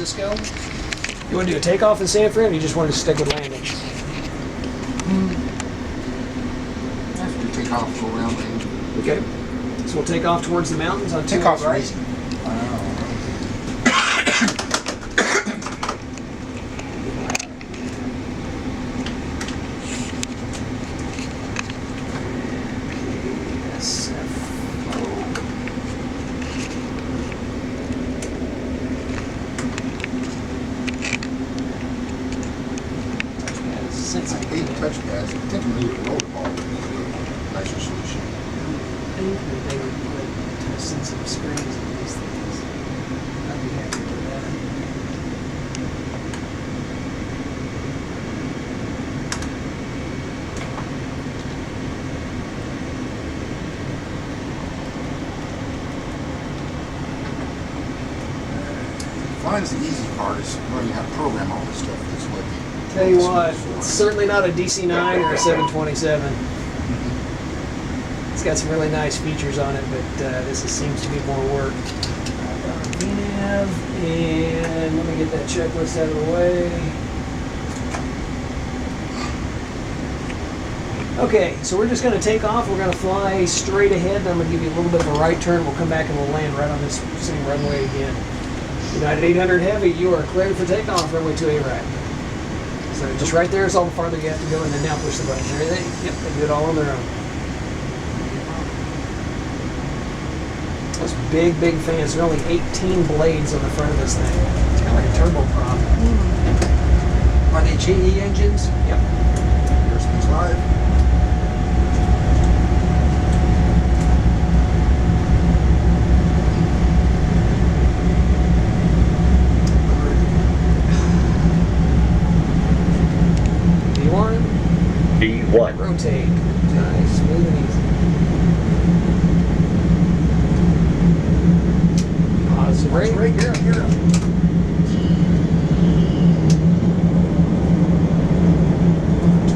Francisco. You want to do a takeoff in San Fran, or you just want to stick with landings? After we take off, go around and Okay. So we'll take off towards the mountains on takeoff's right. easy. Since I hate touch pads. I think we need a roller ball with a nicer solution. I think that they would put touch-sensitive screens in these things. I'd be happy with that. Flying's the easy part. Is learning how to program all this stuff. That's what. Tell you what, it's certainly not a DC-9 or a 727. It's got some really nice features on it, but this seems to be more work. VNAV, and let me get that checklist out of the way. Okay, so we're just going to take off. We're going to fly straight ahead, and I'm going to give you a little bit of a right turn. We'll come back and we'll land right on this same runway again. United 800 Heavy, you are cleared for takeoff, runway 28 right. So just right there is all the farther you have to go, and then now push the button. Everything, yep, they do it all on their own. Those big, big fans. There are only 18 blades on the front of this thing. It's kind of like a turboprop. Are they GE engines? Yep. Airspeed's live. B1. Rotate. Nice, smooth and easy. Positive rate. Right here, here.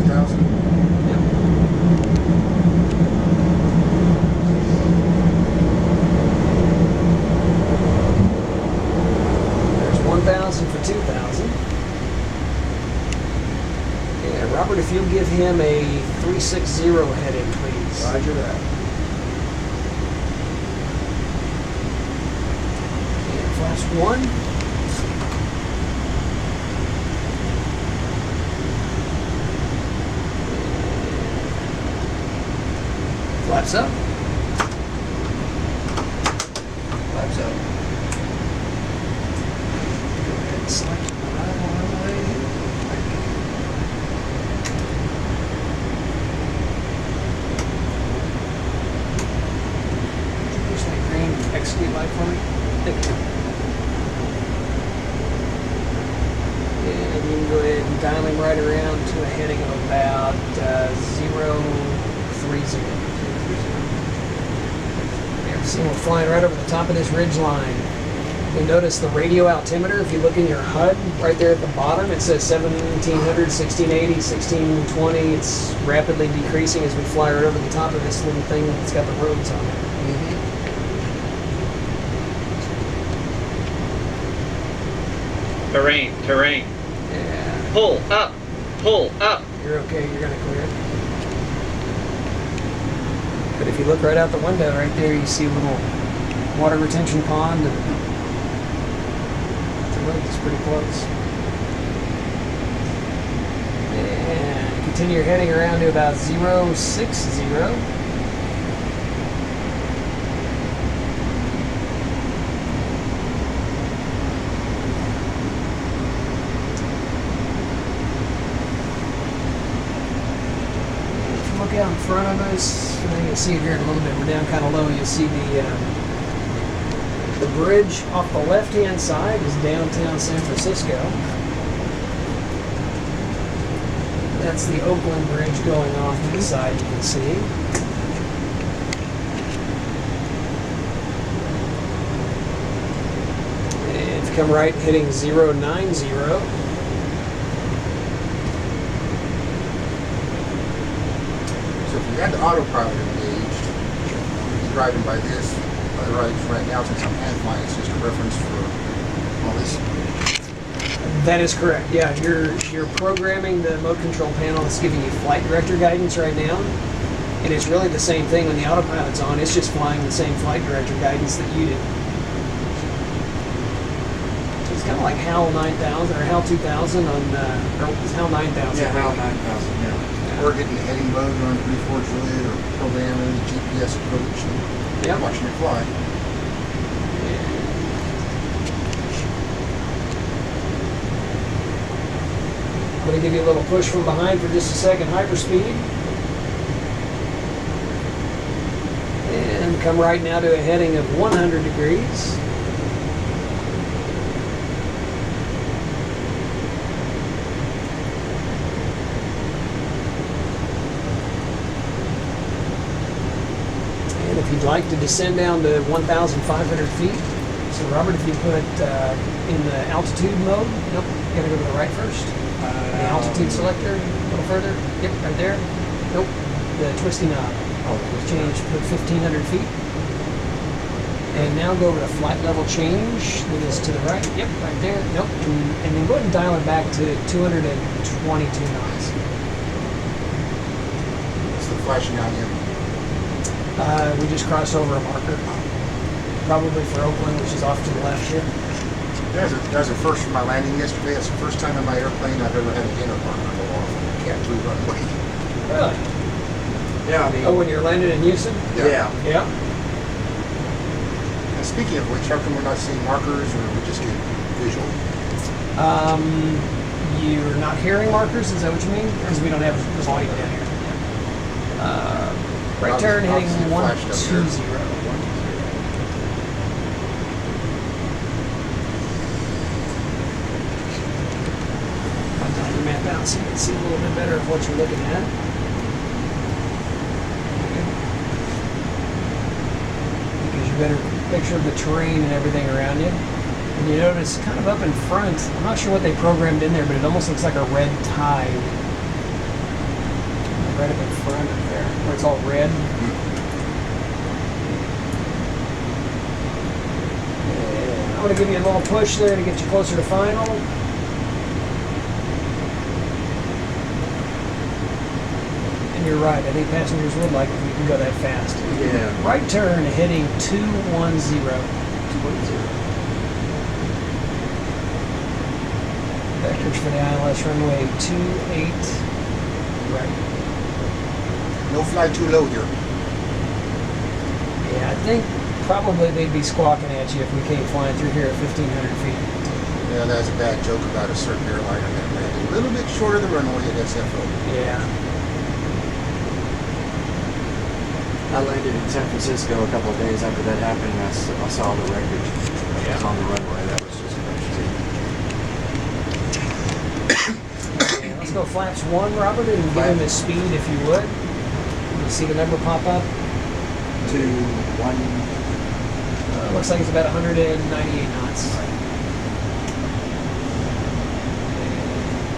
2,000. Yep. There's 1,000 for 2,000. Yeah, Robert, if you'll give him a 360 heading, please. Roger that. And flaps 1. Flaps up. Flaps up. Go ahead and select the arrival runway. Push that green execute light for me. Thank you. And you can go ahead and dial him right around to a heading of about 030. So we're flying right over the top of this ridge line. You'll notice the radio altimeter. If you look in your HUD, right there at the bottom, it says 1700, 1680, 1620. It's rapidly decreasing as we fly right over the top of this little thing that's got the roads on it. Terrain. Yeah. Pull up. You're okay, you're gonna clear it. But if you look right out the window, right there, you see a little water retention pond, and the road is pretty close. And continue your heading around to about 060. Look out in front of us. You'll see it here in a little bit. We're down kind of low. You'll see the bridge off the left-hand side is downtown San Francisco. That's the Oakland Bridge going off to the side. You can see. And if you come right, hitting 090. So if you had the autopilot engaged, driving by this, otherwise right now since I'm hand flying, it's just a reference for all this That is correct. Yeah, you're programming the mode control panel that's giving you flight director guidance right now. And it's really the same thing when the autopilot's on. It's just flying the same flight director guidance that you do. So it's kind of like HAL 9000 or HAL 2000 on, or it's HAL 9000. Yeah, HAL 9000, yeah. Or getting the heading mode on the reforged lid, or programming the GPS approach, and Yep. watching it fly. I'm going to give you a little push from behind for just a second, hyperspeed. And come right now to a heading of 100 degrees. And if you'd like to descend down to 1,500 feet, so Robert, if you put in the altitude mode, nope, you gotta go to the right first. The altitude selector, a little further. Yep, right there. Nope, the twisty knob. Change, put 1,500 feet. And now go over to flight level change, that is to the right. Yep, right there. Nope, and then go ahead and dial it back to 222 knots. What's the flashing on you? We just crossed over a marker. Probably for Oakland, which is off to the left here. That was a first for my landing yesterday. It's the first time in my airplane I've ever had a dinner marker go off on the Cat 2 runway. Really? Yeah, I mean, Oh, when you're landed in Houston? yeah. Yeah. And speaking of which, how come we're not seeing markers, or we just get visual? You're not hearing markers, is that what you mean? Because we don't have the volume down here. Right turn heading Obviously it flashed up there. 120. I'll dial your map out so you can see a little bit better of what you're looking at. Gives you a better picture of the terrain and everything around you. And you notice kind of up in front, I'm not sure what they programmed in there, but it almost looks like a red tide. Right up in front of there, where it's all red. And I'm going to give you a little push there to get you closer to final. And you're right, I think passengers would like it if we can go that fast. Yeah. Right turn heading 210. 210. Vectors for the ILS runway 28 right. No fly too low here. Yeah, I think probably they'd be squawking at you if we came flying through here at 1,500 feet. Yeah, that's a bad joke about a certain airliner that landed a little bit short of the runway at SFO. Yeah. I landed in San Francisco a couple of days after that happened, and I saw the wreckage that was on the runway. That was just crazy. Yeah, let's go flaps 1, Robert, and give him his speed if you would. You see the number pop up? 2, 1. Looks like it's about 198 knots.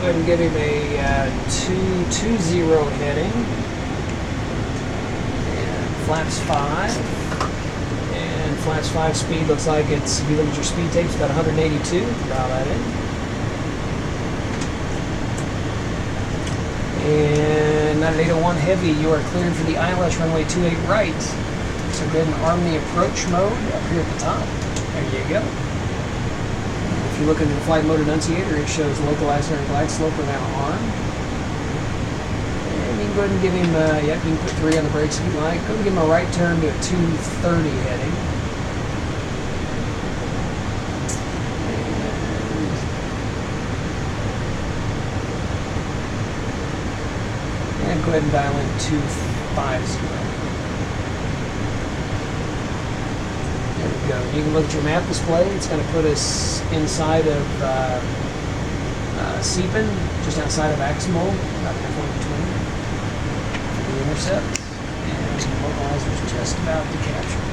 Go ahead and give him a 220 heading. And flaps 5. And flaps 5 speed looks like it's, if you look at your speed tapes, about 182. Dial that in. And 9801 heavy, you are cleared for the ILS runway 28 right. So go ahead and arm the approach mode up here at the top. There you go. If you look into the flight mode annunciator, it shows localized air glide slope are now armed. And you can go ahead and give him, yep, you can put 3 on the brakes if you like. Go ahead and give him a right turn to a 230 heading. And go ahead and dial in 250. There we go. You can look at your map display. It's going to put us inside of Seapen, just outside of Axmole, about halfway between the intercept, and the localizer's just about to capture.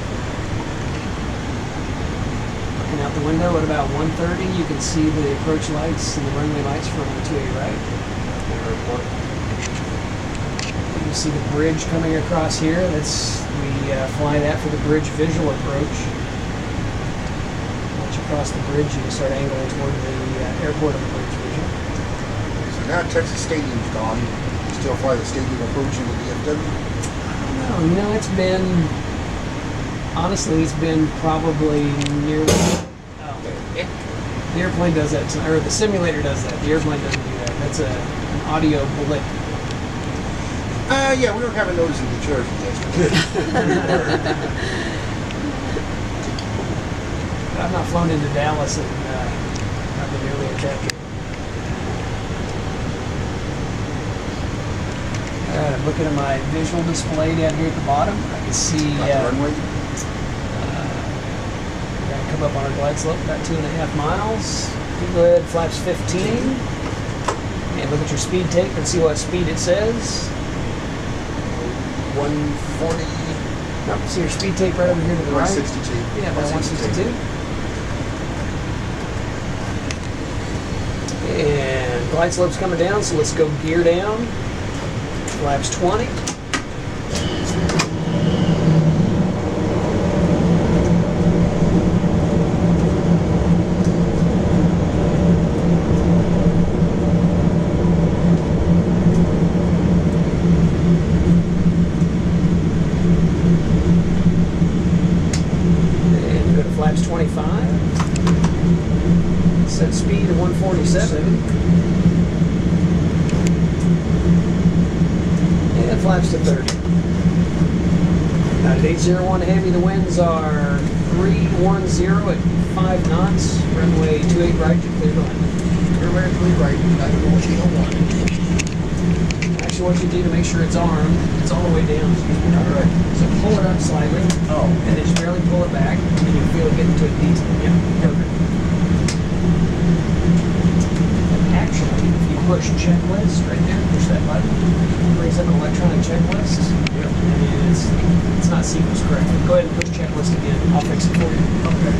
Looking out the window at about 1:30, you can see the approach lights and the runway lights from the 28 right. You can see the bridge coming across here. We fly that for the bridge visual approach. Once you cross the bridge, you can start angling toward the airport of the Now Texas Stadium's gone. You still fly the stadium approach into DFW? Oh, you know, it's been, honestly, it's been probably nearly, the airplane does that, or the simulator does that. The airplane doesn't do that. That's an audio blip. Yeah, we were having those in the church yesterday. I've not flown into Dallas and I've been nearly attacked. Alright, I'm looking at my visual display down here at the bottom. I can see About the runway? we're going to come up on our glide slope about 2.5 miles. You go ahead, flaps 15. And look at your speed tape and see what speed it says. 140. Nope, see your speed tape right over here to the right? 162. Yeah, about 162. And glide slope's coming down, so let's go gear down. Flaps 20. And go to flaps 25. Set speed to 147. And flaps to 30. United 801 Heavy, the winds are 310 at 5 knots. Runway 28 right to clear the land. Directly right, United 801. Actually, what you do to make sure it's armed, it's all the way down. Alright. So pull it up slightly, Oh. and then just barely pull it back, and you'll feel it get into a detail. Yeah, perfect. Actually, if you push checklist right there, push that button, it brings up an electronic checklist. Yep. And it's not sequenced correctly. Go ahead and push checklist again. I'll fix it for you. Okay.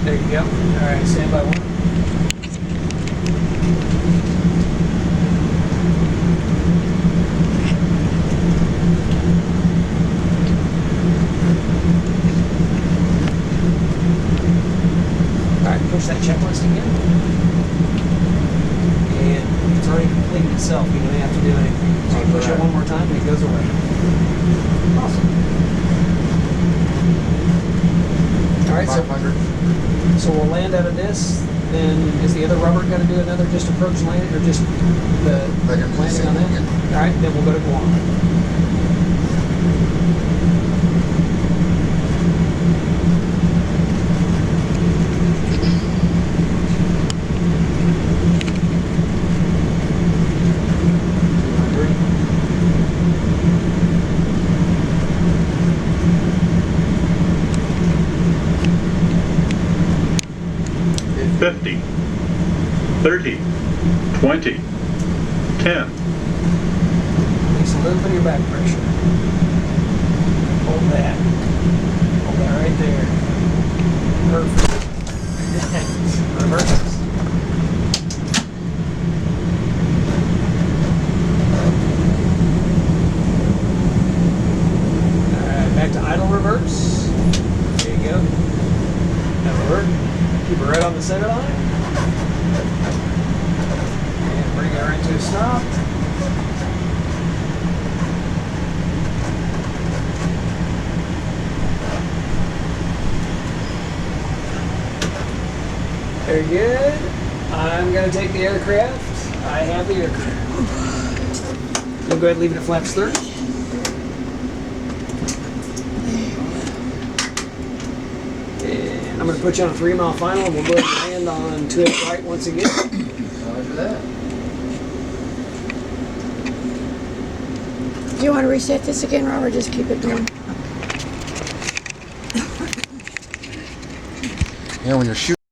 There you go. All right, stand by one. All right, push that checklist again. And it's already completed itself. You don't have to do anything. So you push it one more time and it goes away. Awesome. All right, so 500. we'll land out of this. Then is the other rubber going to do another just approach landing or just the Let him do the landing same on that? again. All right, then we'll go to Guam. $50. 50, 30, 20, 10. Release a little bit of your back pressure. Hold that. Hold that right there. Perfect. Reverse. Alright, back to idle reverse. There you go. That'll work. Keep it right on the center line. And bring it right to a stop. Very good. I'm going to take the aircraft. I have the aircraft. We'll go ahead and leave it at flaps 30. And I'm going to put you on a 3-mile final, and we'll go ahead and land on 28 right once again. Roger that. Do you want to reset this again, Robert? Just keep it going. Yeah, when you're shooting.